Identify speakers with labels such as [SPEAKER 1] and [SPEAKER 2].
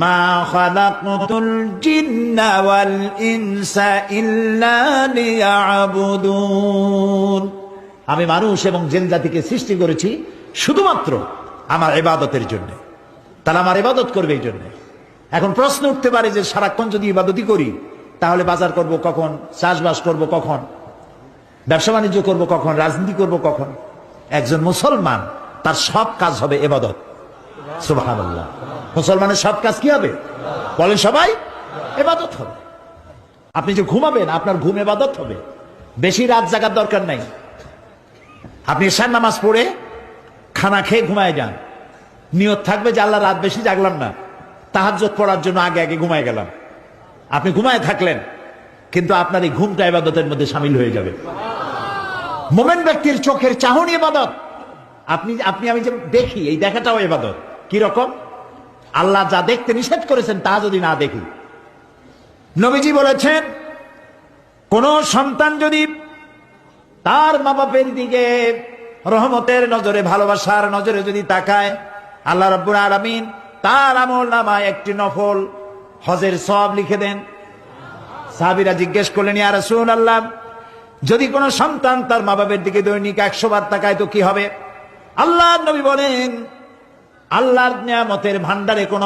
[SPEAKER 1] মা খালাকতুল জিন্না ওয়াল ইনসা ইল্লা লিয়াবুদুন, আমি মানুষ এবং জিন জাতিকে সৃষ্টি করেছি শুধুমাত্র আমার ইবাদতের জন্য। তাহলে আমার ইবাদত করবে এই জন্য। এখন প্রশ্ন উঠতে পারে যে সারাক্ষণ যদি ইবাদতই করি তাহলে বাজার করব কখন, চাষবাস করব কখন, ব্যবসা বাণিজ্য করব কখন, রাজনীতি করব কখন? একজন মুসলমান তার সব কাজ হবে ইবাদত। সুবহানাল্লাহ। মুসলমানের সব কাজ কি হবে বলেন সবাই? ইবাদত হবে। আপনি যে ঘুমাবেন আপনার ঘুম ইবাদত হবে। বেশি রাত জাগার দরকার নাই। আপনি ঈশার নামাজ পড়ে খানা খেয়ে ঘুমায় যান, নিয়ত থাকবে যে আল্লাহ রাত বেশি জাগলাম না, তাহাজ্জুদ পড়ার জন্য আগে আগে ঘুমায় গেলাম। আপনি ঘুমায় থাকলেন কিন্তু আপনার এই ঘুমটা ইবাদতের মধ্যে শামিল হয়ে যাবে। মুমিন ব্যক্তির চোখের চাহনি ইবাদত। আমি যে দেখি, এই দেখাটাও ইবাদত। কি রকম? আল্লাহ যা দেখতে নিষেধ করেছেন তা যদি না দেখি। নবীজি বলেছেন কোন সন্তান যদি তার মা বাপের দিকে রহমতের নজরে, ভালোবাসার নজরে যদি তাকায়, আল্লাহ রাব্বুল আলামিন তার আমলনামায় একটি নফল হজের সওয়াব লিখে দেন। সাহাবীরা জিজ্ঞেস করলেন, ইয়া রাসূলুল্লাহ, যদি কোন সন্তান তার মা বাপের দিকে দৈনিক 100 বার তাকায় তো কি হবে? আল্লাহর নবী বলেন, আল্লাহর নিয়ামতের ভান্ডারে কোন